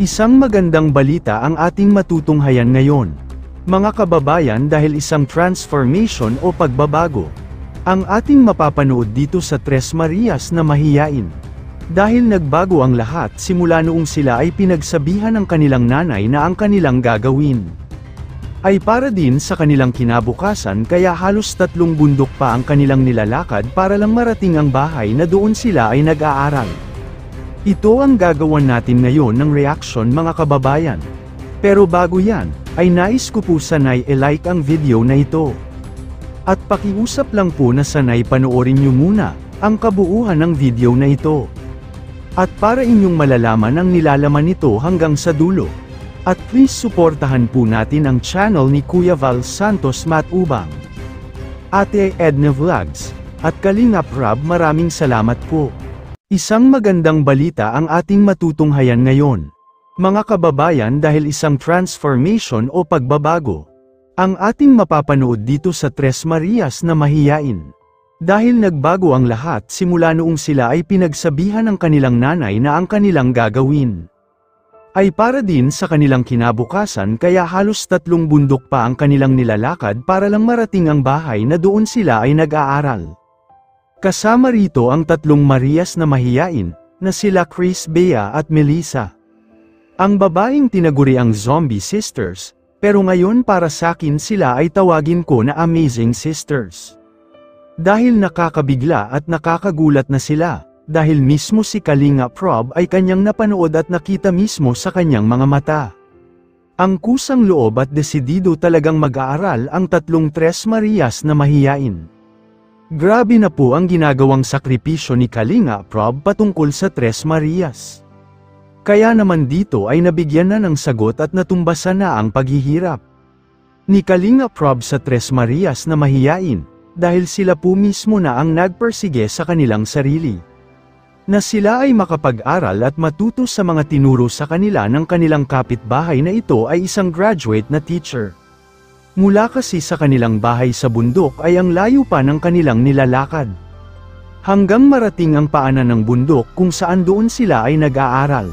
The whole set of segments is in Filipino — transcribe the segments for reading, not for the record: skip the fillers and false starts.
Isang magandang balita ang ating matutunghayan ngayon. Mga kababayan, dahil isang transformation o pagbabago ang ating mapapanood dito sa Tres Marias na mahiyain. Dahil nagbago ang lahat simula noong sila ay pinagsabihan ng kanilang nanay na ang kanilang gagawin ay para din sa kanilang kinabukasan, kaya halos 3 bundok pa ang kanilang nilalakad para lang marating ang bahay na doon sila ay nag-aaral. Ito ang gagawan natin ngayon ng reaction, mga kababayan. Pero bago yan, ay nais ko po sanay i-like ang video na ito. At pakiusap lang po na sanay panoorin nyo muna ang kabuuan ng video na ito. At para inyong malalaman ang nilalaman nito hanggang sa dulo. At please suportahan po natin ang channel ni Kuya Val Santos Matubang, Ate Edna Vlogs, at Kalingap Rob. Maraming salamat po. Isang magandang balita ang ating matutunghayan ngayon. Mga kababayan, dahil isang transformation o pagbabago ang ating mapapanood dito sa Tres Marias na mahiyain. Dahil nagbago ang lahat simula noong sila ay pinagsabihan ng kanilang nanay na ang kanilang gagawin ay para din sa kanilang kinabukasan, kaya halos 3 bundok pa ang kanilang nilalakad para lang marating ang bahay na doon sila ay nag-aaral. Kasama rito ang 3 Marias na mahiyain, na sila Chris, Bea at Melissa. Ang babaeng tinaguri ang Zombie Sisters, pero ngayon para sa akin sila ay tawagin ko na Amazing Sisters. Dahil nakakabigla at nakakagulat na sila. Dahil mismo si Kalingap Rob ay kanyang napanood at nakita mismo sa kanyang mga mata. Ang kusang loob at desidido talagang mag-aaral ang 3 Tres Marias na mahiyain. Grabe na po ang ginagawang sakripisyo ni Kalingap Rob patungkol sa Tres Marias. Kaya naman dito ay nabigyan na ng sagot at natumbasan na ang paghihirap ni Kalingap Rob sa Tres Marias na mahiyain, dahil sila po mismo na ang nagpersige sa kanilang sarili na sila ay makapag-aral at matuto sa mga tinuro sa kanila ng kanilang kapitbahay na ito ay isang graduate na teacher. Mula kasi sa kanilang bahay sa bundok ay ang layo pa ng kanilang nilalakad, hanggang marating ang paanan ng bundok kung saan doon sila ay nag-aaral.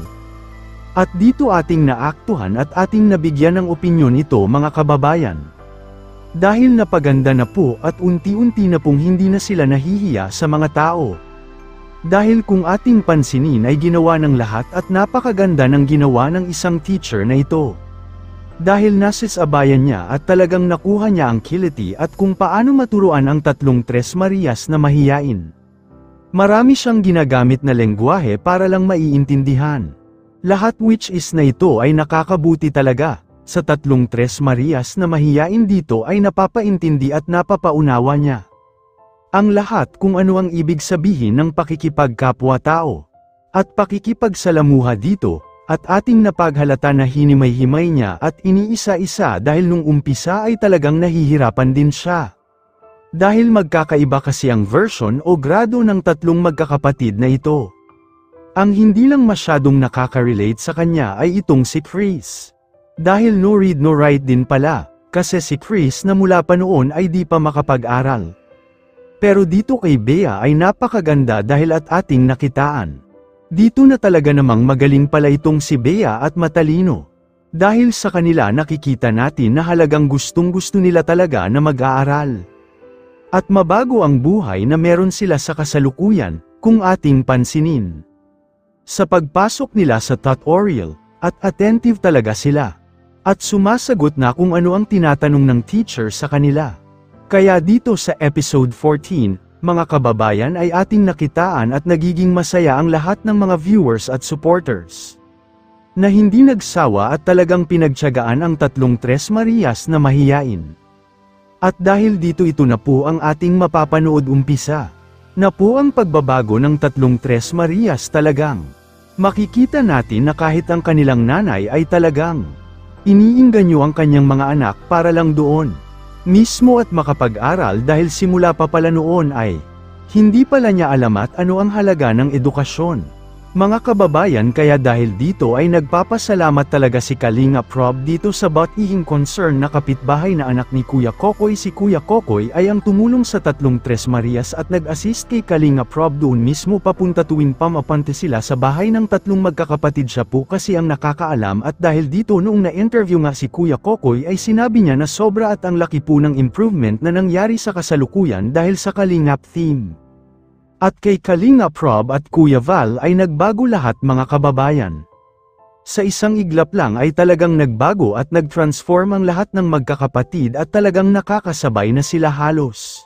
At dito ating naaktuhan at ating nabigyan ng opinyon ito, mga kababayan. Dahil napaganda na po at unti-unti na pong hindi na sila nahihiya sa mga tao. Dahil kung ating pansinin ay ginawa ng lahat at napakaganda ng ginawa ng isang teacher na ito. Dahil nasisabayan niya at talagang nakuha niya ang kiliti at kung paano maturuan ang 3 Tres Marias na mahiyain. Marami siyang ginagamit na lengguwahe para lang maiintindihan. Lahat which is na ito ay nakakabuti talaga. Sa 3 Tres Marias na mahiyain dito ay napapaintindi at napapaunawa niya ang lahat kung ano ang ibig sabihin ng pakikipagkapwa-tao at pakikipagsalamuha dito, at ating napaghalata na hinimay-himay niya at iniisa-isa dahil nung umpisa ay talagang nahihirapan din siya. Dahil magkakaiba kasi ang version o grado ng 3 magkakapatid na ito. Ang hindi lang masyadong nakaka-relate sa kanya ay itong si Chris. Dahil no read no write din pala, kasi si Chris na mula pa noon ay di pa makapag-aral. Pero dito kay Bea ay napakaganda dahil at ating nakitaan. Dito na talaga namang magaling pala itong si Bea at matalino. Dahil sa kanila nakikita natin na halagang gustong-gusto nila talaga na mag-aaral. At mabago ang buhay na meron sila sa kasalukuyan, kung ating pansinin. Sa pagpasok nila sa tutorial, at attentive talaga sila. At sumasagot na kung ano ang tinatanong ng teacher sa kanila. Kaya dito sa episode 14, mga kababayan, ay ating nakitaan at nagiging masaya ang lahat ng mga viewers at supporters. Na hindi nagsawa at talagang pinagtiyagaan ang 3 Tres Marias na mahiyain. At dahil dito ito na po ang ating mapapanood umpisa. Na po ang pagbabago ng 3 Tres Marias talagang. Makikita natin na kahit ang kanilang nanay ay talagang iniingganyo ang kanyang mga anak para lang doon mismo at makapag-aral, dahil simula pa pala noon ay hindi pala niya alam at ano ang halaga ng edukasyon. Mga kababayan, kaya dahil dito ay nagpapasalamat talaga si Kalingap Rob dito sa batihing concern na kapitbahay na anak ni Kuya Kokoy. Si Kuya Kokoy ay ang tumulong sa tatlong Tres Marias at nag-assist kay Kalingap Rob doon mismo papunta tuwing pamapante sila sa bahay ng tatlong magkakapatid. Siya po kasi ang nakakaalam, at dahil dito noong na-interview nga si Kuya Kokoy ay sinabi niya na sobra at ang laki po ng improvement na nangyari sa kasalukuyan dahil sa Kalingap theme. At kay Kalingap Rob at Kuya Val ay nagbago lahat, mga kababayan. Sa isang iglap lang ay talagang nagbago at nag-transform ang lahat ng magkakapatid at talagang nakakasabay na sila halos.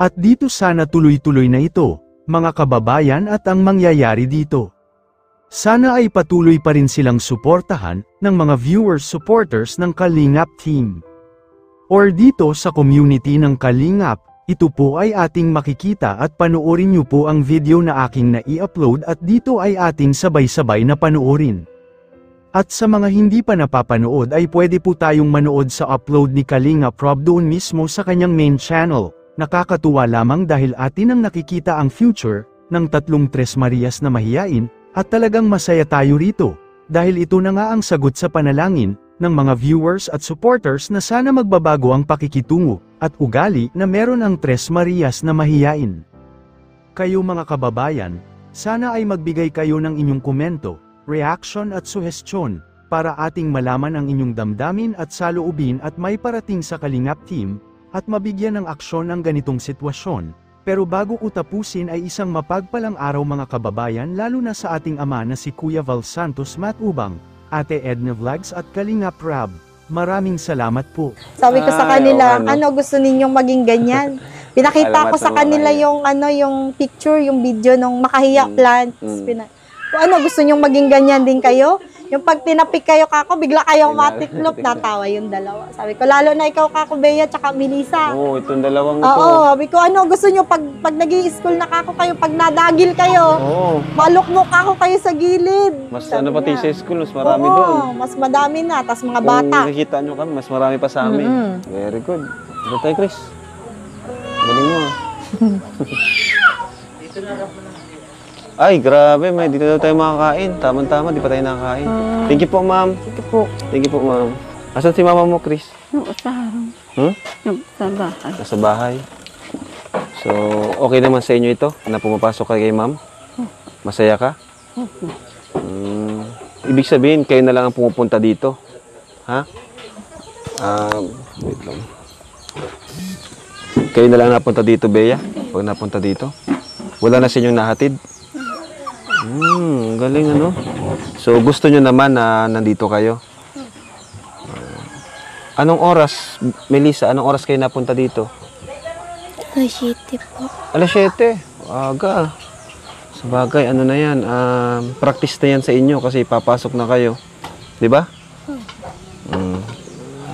At dito sana tuloy-tuloy na ito, mga kababayan, at ang mangyayari dito. Sana ay patuloy pa rin silang suportahan ng mga viewers supporters ng Kalingap team. Or dito sa community ng Kalingap. Ito po ay ating makikita at panoorin niyo po ang video na aking na-i-upload at dito ay ating sabay-sabay na panoorin. At sa mga hindi pa napapanood ay pwede po tayong manood sa upload ni Kalingap Rob doon mismo sa kanyang main channel. Nakakatuwa lamang dahil atin ang nakikita ang future ng tatlong Tres Marias na mahiyain, at talagang masaya tayo rito. Dahil ito na nga ang sagot sa panalangin ng mga viewers at supporters na sana magbabago ang pakikitungo at ugali na meron ang Tres Marias na mahiyain. Kayo mga kababayan, sana ay magbigay kayo ng inyong komento, reaction at suhestyon, para ating malaman ang inyong damdamin at saloobin at may parating sa Kalingap team, at mabigyan ng aksyon ang ganitong sitwasyon. Pero bago ko tapusin ay isang mapagpalang araw mga kababayan, lalo na sa ating ama na si Kuya Val Santos Matubang, Ate Edna Vlogs at Kalingap Rob. Maraming salamat po. Sabi ko sa kanila, ano gusto ninyong maging ganyan? Pinakita ko sa kanila yung yung picture, yung video ng Makahiya Plants. Ano gusto ninyong maging ganyan din kayo? Yung pag tinapik kayo kako, bigla kayong matiklop, natawa yung dalawa. Sabi ko, lalo na ikaw kako, Bea, tsaka Melissa. Oo, itong dalawang ito. Oo, sabi ko, ano gusto nyo pag nag-i-school na kako kayo, pag nadagil kayo, malukmok ako kayo sa gilid. Mas sabi ano pati niya. sa school, mas marami doon. Mas madami na, tas mga bata. Kung nakikita nyo kami, mas marami pa sa amin. Very good. Ito tayo, Chris. Galing mo ah. Ay, grabe, may dito daw tayo makakain. Tama-tama, di pa tayo nakakain. Thank you po, ma'am. Sige po. Thank you po, ma'am. Asan si mama mo, Chris? Yung usaharong. Yung sa bahay. Nasa bahay. So, okay naman sa inyo ito na pumapasok ka kay ma'am? Masaya ka? Ibig sabihin, kayo na lang ang pumupunta dito. Ha? Wait lang. Kayo na lang napunta dito, Bea? Pag napunta dito? Wala na sa inyong nahatid? Galing ano? So, gusto nyo naman na nandito kayo? Anong oras, Melissa, anong oras kayo napunta dito? Alas 7 po. Alas 7. Aga. Sabagay, ano na yan, practice na yan sa inyo kasi papasok na kayo. Di ba?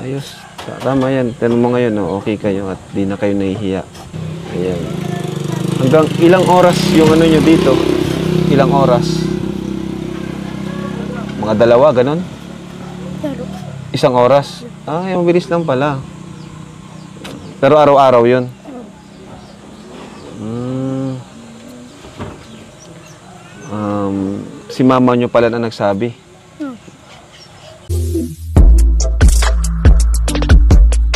Ayos. Tama yan. Tanong mo ngayon, no, okay kayo at di na kayo nahihiya. Ayan. Hanggang ilang oras yung ano nyo dito? Ilang oras? Mga dalawa, ganon? Isang oras? Ay, mabilis lang pala. Pero araw-araw yun? Si mama nyo pala na nagsabi.